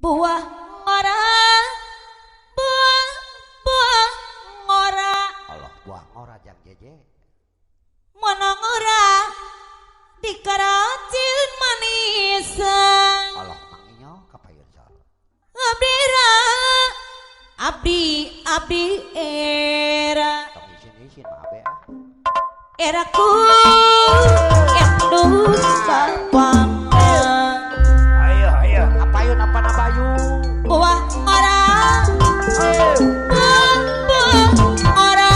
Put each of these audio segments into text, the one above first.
buah ngora, buah buah ngora. Allah buah ngora jang jeje. Mana ngora dikaracin manisan. Allah manginyo kapayun sal. Abdira, abdi era. Tong isin maaf ya. Eraku yang dusta panggang. Ayo kapayun apa nabayu. Buah ngora, buah ngora.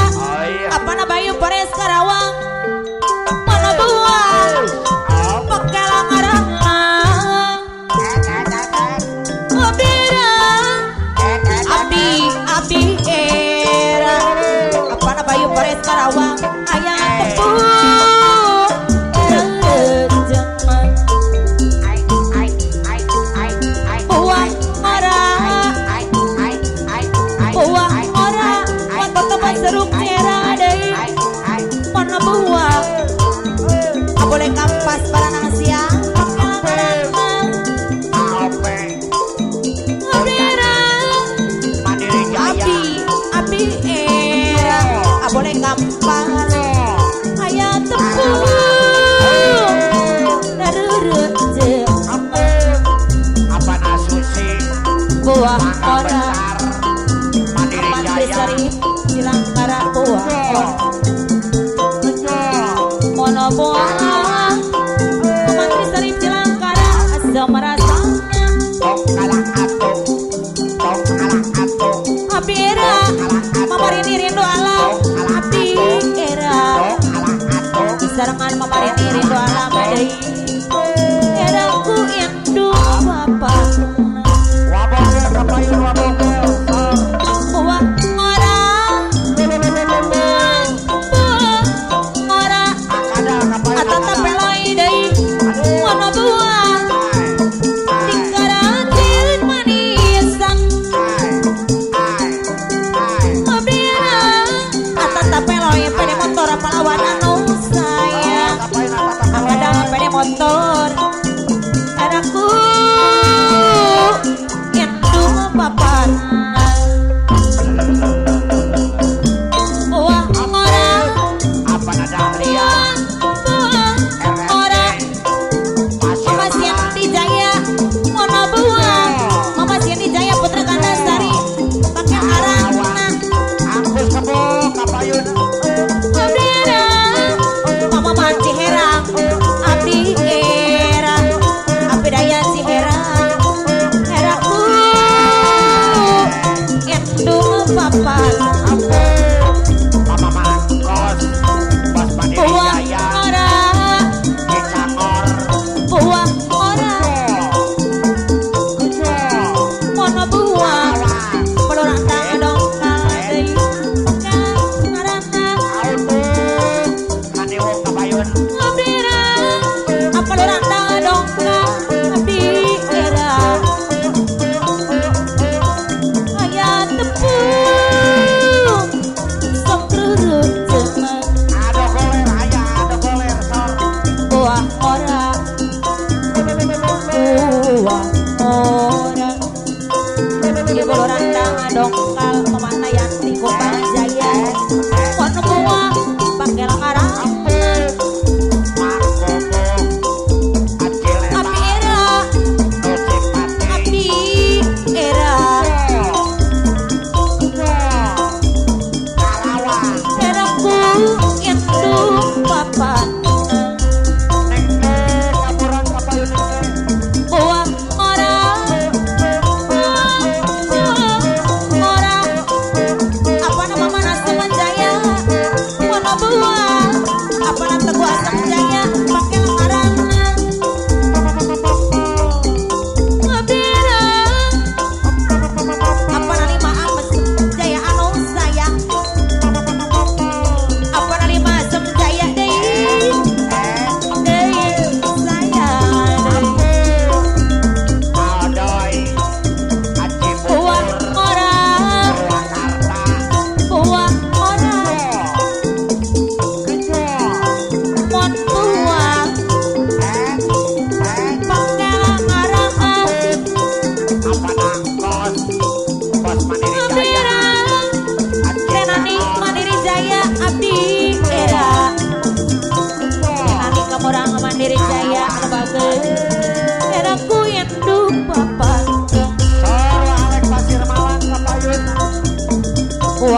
Apa na bayu Pares Karawang? Mana buah pakelang arang. Abdira, abdi era. Apa na bayu Pares Karawang? Ayah tepung rejengan. Buah ngora, buah ngora. Waktu teman seruk cerah deh. Mana buah boleh kampas baranang siang Abdira, abdi era. Boleh kampas ayah tepung darurut Apa nasusi buah mangga ngora. besar Mandiri Mantri Jaya. Sarip Silangkara buah ngora. Mono buah Mantri Sarip Silangkara asam rasanya. Tong kalah atuk, tong kalah atuk, Abdira mamarini rindu alam. Abdi era tong kalah atuk. sarangan mamarini rindu alam adai. Eraku yang dua bapak. Wabongnya kapayun wabongnya. Buah ngora, buah ngora. Ada kapayun. Atata pelai deui mana buah dikaracin manisan. Abdira atata pelai pede motor pahlawan anu sayang. Kadang pede motor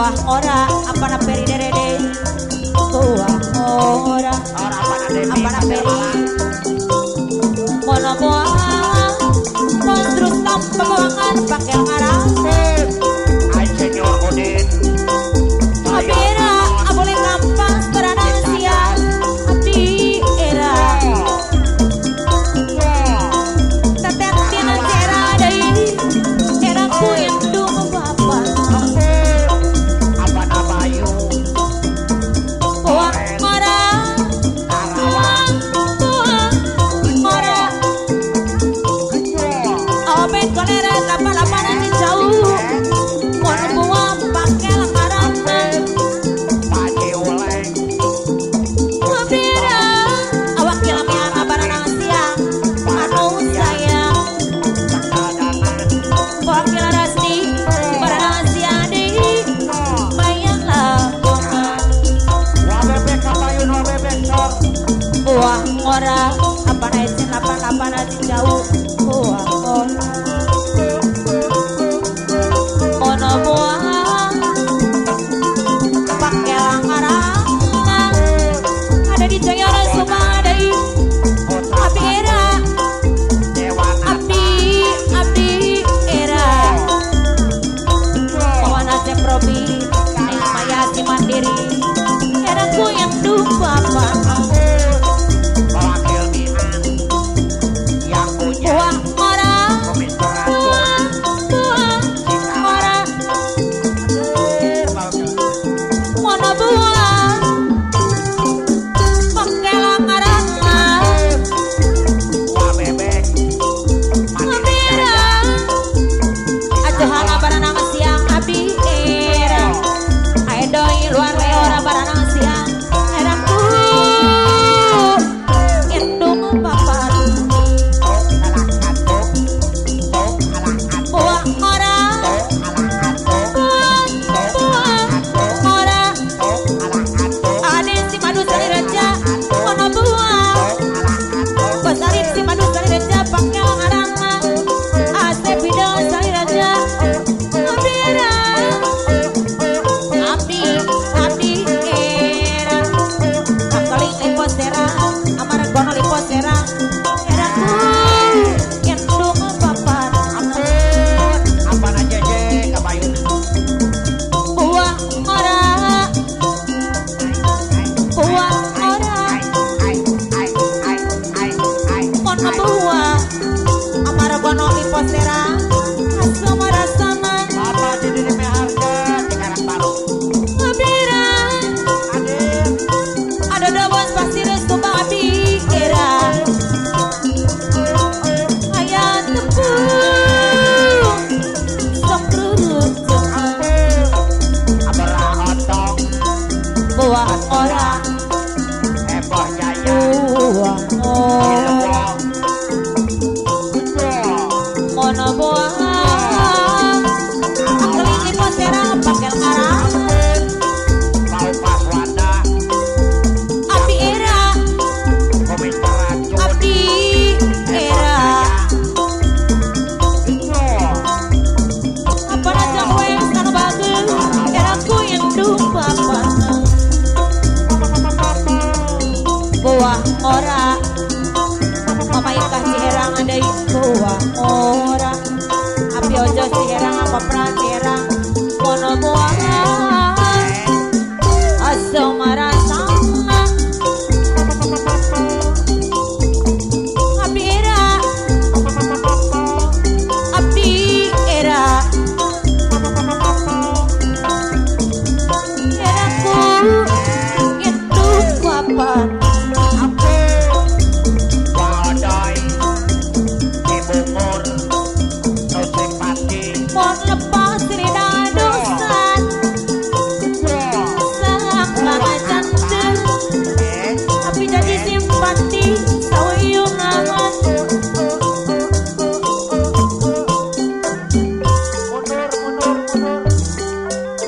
buah ora apa na peri derede buah ora apa na peri mono buah terus tanpa bawangan pakai ngarang Ay Senyor Odin Abira boleh kampas beranang siang abdi era tetet tina cera deui era ku yang dung bapak apa na Bayu buah ora ora awet kolera lapan-lapanan di jauh mono buah pakai ngarang Paji oleng Abira awak kilamian beranang siang anu sayang Dadangan wakil rasti beranang siang deui bayang lakonan Wabebek kabayun wabebek sor buah ora apa na izin lapan-lapanan di jauh buah ora ono buah pakai langarang ada di Jayara Sumadai Abira Dewana abdi era kawana cek probi neng mayati mandiri era ku yang duh bapak Wakil Mian yang punya buah ora pemikiran buah ora mono buah pakai langarang Wabebek Abira ajohana baranang siang abdi era aedoi luar leora baranang siang era ku indung bapak buah ora buah ora ade si madu sari raja mono buah basarip si madu sari raja pakai langarang ase bidang sari raja Abira abdi era akali lipo serang amara gono lipo serang era ku indung bapak apa na jeje kabayun buah ora buah ora mono buah amara gono lipo serang asama rasana apa jadi demi harga di Karang Baru Abira Adin ada dabas pasti restu bang abdi era ayah tepung sok rurut Abra Otong buah ora Eboh Jaya buah ora Ilmu mono buah akeli lipo serang pakai ngarang Bau Paswanda abdi era Komit Racun abdi era apa aja kowe kanu bagus era ku yang duh bapak buah ora mama ikah ciherang ada buah ora api ojo ciherang apa pra ciherang mono buah aso marasana api era ku itu papan Wadai Cibungur Nusipati mau lepas rida dosan sang langan cantik tapi jadi simpati sawiyung aman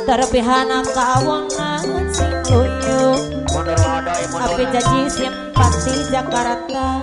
terpihana kawangan singkuyuk Mundur Wadai tapi jadi simpati Jakarta